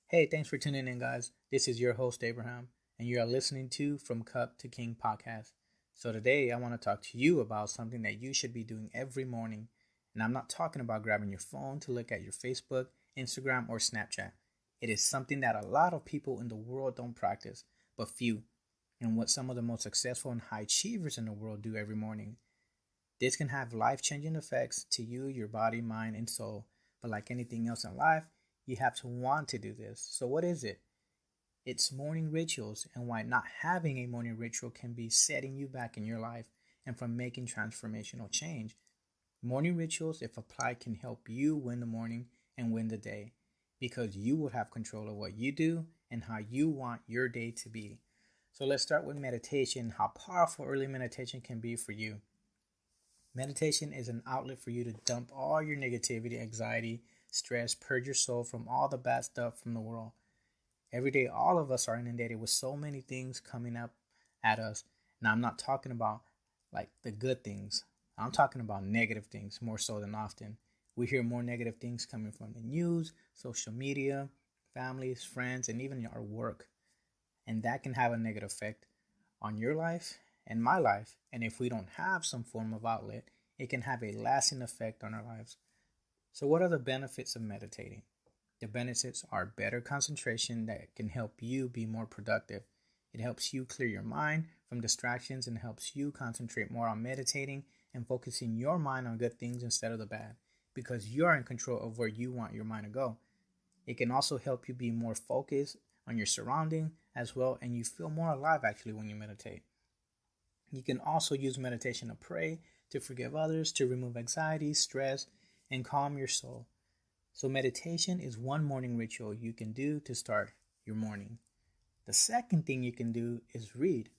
Hey, thanks for tuning in, guys. This is your host, Abraham, and you are listening to From Cup to King podcast. So, today I want to talk to you about something that you should be doing every morning. And I'm not talking about grabbing your phone to look at your Facebook, Instagram, or Snapchat. It is something that a lot of people in the world don't practice, but few, and what some of the most successful and high achievers in the world do every morning. This can have life changing effects to you, your body, mind, and soul. But like anything else in life, you have to want to do this. So, what is it? It's morning rituals, and why not having a morning ritual can be setting you back in your life and from making transformational change. Morning rituals, if applied, can help you win the morning and win the day because you will have control of what you do and how you want your day to be. So, let's start with meditation, how powerful early meditation can be for you. Meditation is an outlet for you to dump all your negativity, anxiety, stress, purge your soul from all the bad stuff from the world. Every day, all of us are inundated with so many things coming up at us. Now, I'm not talking about like the good things, I'm talking about negative things more so than often. We hear more negative things coming from the news, social media, families, friends, and even our work. And that can have a negative effect on your life and my life. And if we don't have some form of outlet, it can have a lasting effect on our lives. So, what are the benefits of meditating? The benefits are better concentration that can help you be more productive. It helps you clear your mind from distractions and helps you concentrate more on meditating and focusing your mind on good things instead of the bad because you're in control of where you want your mind to go. It can also help you be more focused on your surrounding as well, and you feel more alive actually when you meditate. You can also use meditation to pray, to forgive others, to remove anxiety, stress, and calm your soul. So, meditation is one morning ritual you can do to start your morning. The second thing you can do is read.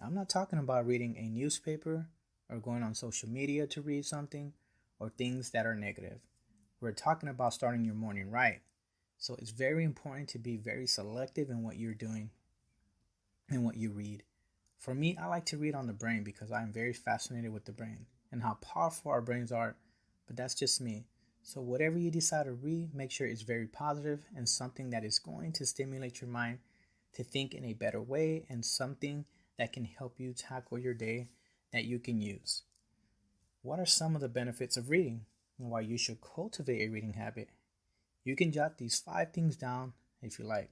I'm not talking about reading a newspaper or going on social media to read something or things that are negative. We're talking about starting your morning right. So, it's very important to be very selective in what you're doing and what you read. For me, I like to read on the brain because I'm very fascinated with the brain and how powerful our brains are, but that's just me. So, whatever you decide to read, make sure it's very positive and something that is going to stimulate your mind to think in a better way and something that can help you tackle your day that you can use. What are some of the benefits of reading and why you should cultivate a reading habit? You can jot these 5 things down if you like.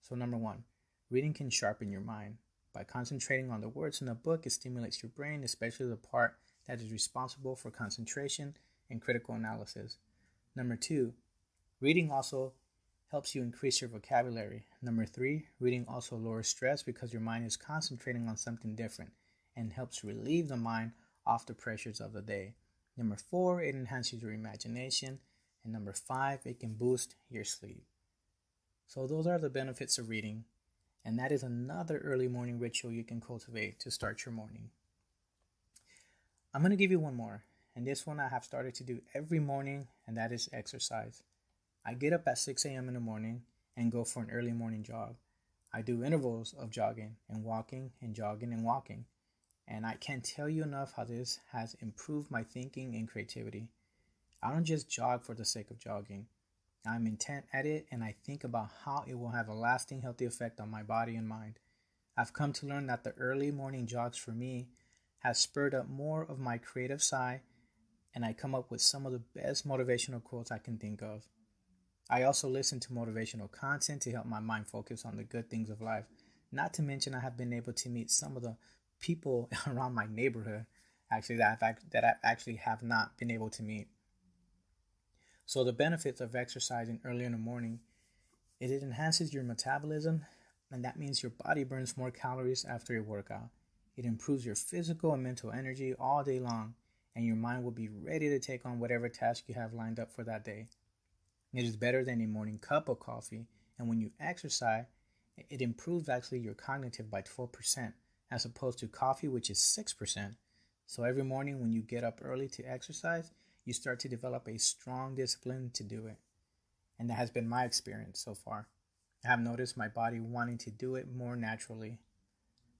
So, number one, reading can sharpen your mind. By concentrating on the words in a book, it stimulates your brain, especially the part that is responsible for concentration and critical analysis. Number two, reading also helps you increase your vocabulary. Number three, reading also lowers stress because your mind is concentrating on something different and helps relieve the mind off the pressures of the day. Number four, it enhances your imagination. And number five, it can boost your sleep. So, those are the benefits of reading. And that is another early morning ritual you can cultivate to start your morning. I'm going to give you one more. And this one I have started to do every morning, and that is exercise. I get up at 6 a.m. in the morning and go for an early morning jog. I do intervals of jogging and walking and jogging and walking. And I can't tell you enough how this has improved my thinking and creativity. I don't just jog for the sake of jogging. I'm intent at it and I think about how it will have a lasting healthy effect on my body and mind. I've come to learn that the early morning jogs for me has spurred up more of my creative side and I come up with some of the best motivational quotes I can think of. I also listen to motivational content to help my mind focus on the good things of life. Not to mention I have been able to meet some of the people around my neighborhood actually that I actually have not been able to meet. So the benefits of exercising early in the morning is it enhances your metabolism, and that means your body burns more calories after a workout. It improves your physical and mental energy all day long, and your mind will be ready to take on whatever task you have lined up for that day. It is better than a morning cup of coffee, and when you exercise, it improves actually your cognitive by 12% as opposed to coffee, which is 6%. So every morning when you get up early to exercise, you start to develop a strong discipline to do it. And that has been my experience so far. I have noticed my body wanting to do it more naturally.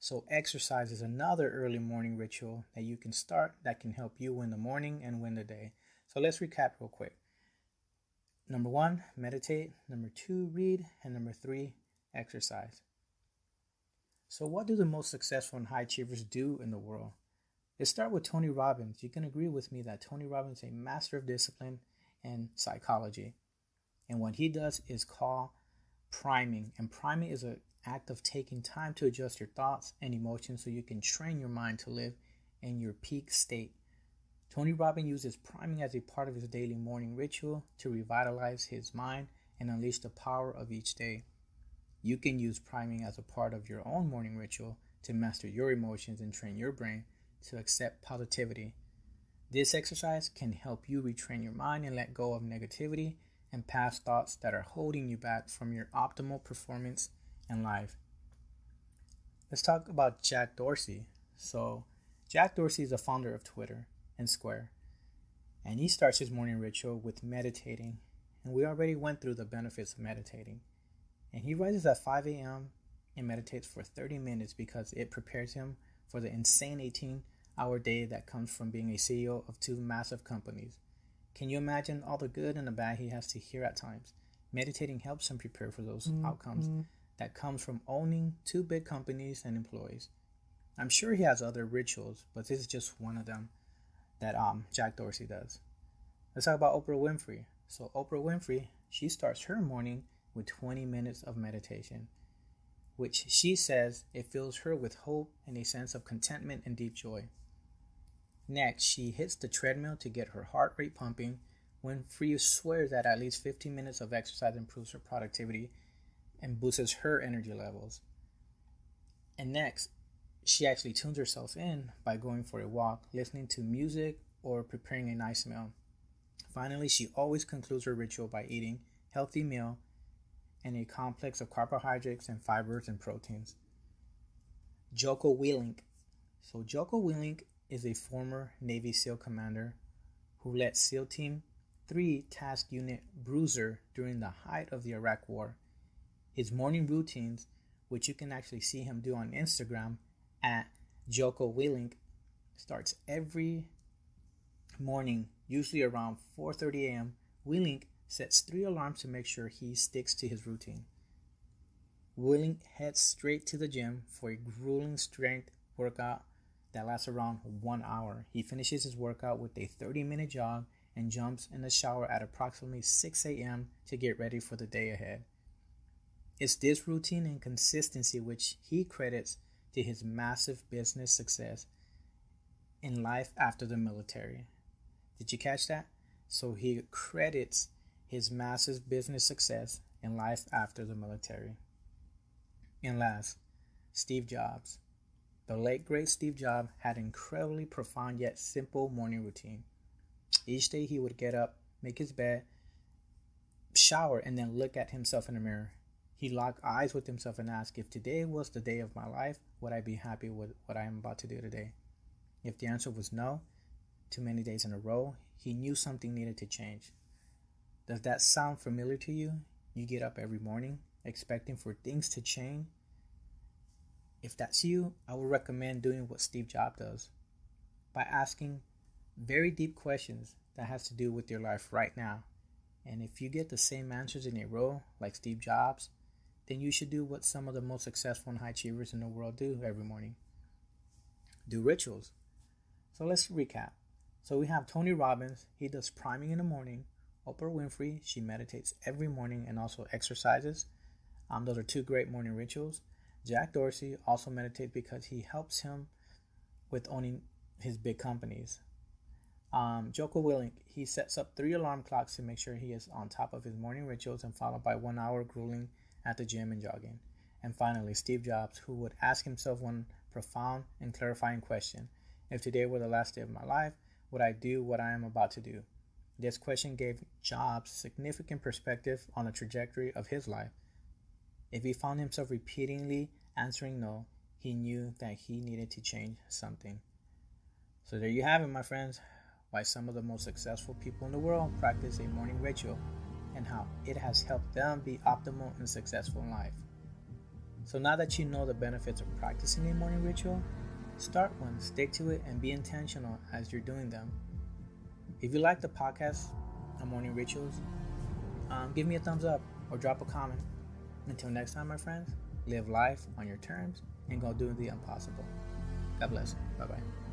So, exercise is another early morning ritual that you can start that can help you win the morning and win the day. So, let's recap real quick. Number 1, meditate. Number 2, read. And number 3, exercise. So what do the most successful and high achievers do in the world? Let's start with Tony Robbins. You can agree with me that Tony Robbins is a master of discipline and psychology. And what he does is called priming. And priming is an act of taking time to adjust your thoughts and emotions so you can train your mind to live in your peak state. Tony Robbins uses priming as a part of his daily morning ritual to revitalize his mind and unleash the power of each day. You can use priming as a part of your own morning ritual to master your emotions and train your brain to accept positivity. This exercise can help you retrain your mind and let go of negativity and past thoughts that are holding you back from your optimal performance in life. Let's talk about Jack Dorsey. So, Jack Dorsey is the founder of Twitter and Square, and he starts his morning ritual with meditating. And we already went through the benefits of meditating. And he rises at 5 a.m. and meditates for 30 minutes because it prepares him for the insane 18-hour day that comes from being a CEO of 2 massive companies. Can you imagine all the good and the bad he has to hear at times? Meditating helps him prepare for those outcomes that comes from owning 2 big companies and employees. I'm sure he has other rituals, but this is just one of them that Jack Dorsey does. Let's talk about Oprah Winfrey. So Oprah Winfrey, she starts her morning with 20 minutes of meditation, which she says it fills her with hope and a sense of contentment and deep joy. Next, she hits the treadmill to get her heart rate pumping. Winfrey swears that at least 15 minutes of exercise improves her productivity and boosts her energy levels. And next, she actually tunes herself in by going for a walk, listening to music, or preparing a nice meal. Finally, she always concludes her ritual by eating a healthy meal and a complex of carbohydrates and fibers and proteins. Jocko Willink. So Jocko Willink is a former Navy SEAL commander who led SEAL Team 3 Task Unit Bruiser during the height of the Iraq War. His morning routines, which you can actually see him do on Instagram at Jocko Willink, starts every morning, usually around 4:30 a.m. Willink sets 3 alarms to make sure he sticks to his routine. Willink heads straight to the gym for a grueling strength workout that lasts around 1 hour. He finishes his workout with a 30-minute jog and jumps in the shower at approximately 6 a.m. to get ready for the day ahead. It's this routine and consistency which he credits to his massive business success in life after the military. Did you catch that? So he credits his massive business success in life after the military. And last, Steve Jobs. The late great Steve Jobs had an incredibly profound yet simple morning routine. Each day he would get up, make his bed, shower, and then look at himself in the mirror. He locked eyes with himself and asked, if today was the day of my life, would I be happy with what I am about to do today? If the answer was no, too many days in a row, he knew something needed to change. Does that sound familiar to you? You get up every morning expecting for things to change. If that's you, I would recommend doing what Steve Jobs does by asking very deep questions that has to do with your life right now. And if you get the same answers in a row like Steve Jobs, then you should do what some of the most successful and high achievers in the world do every morning. Do rituals. So let's recap. So we have Tony Robbins, he does priming in the morning. Oprah Winfrey, she meditates every morning and also exercises. Those are 2 great morning rituals. Jack Dorsey also meditates because he helps him with owning his big companies. Jocko Willink, he sets up 3 alarm clocks to make sure he is on top of his morning rituals and followed by 1 hour grueling at the gym and jogging. And finally, Steve Jobs, who would ask himself one profound and clarifying question. If today were the last day of my life, would I do what I am about to do? This question gave Jobs significant perspective on the trajectory of his life. If he found himself repeatedly answering no, he knew that he needed to change something. So there you have it, my friends, why some of the most successful people in the world practice a morning ritual and how it has helped them be optimal and successful in life. So now that you know the benefits of practicing a morning ritual, start one, stick to it, and be intentional as you're doing them. If you like the podcast on morning rituals, give me a thumbs up or drop a comment. Until next time, my friends, live life on your terms and go do the impossible. God bless. Bye bye.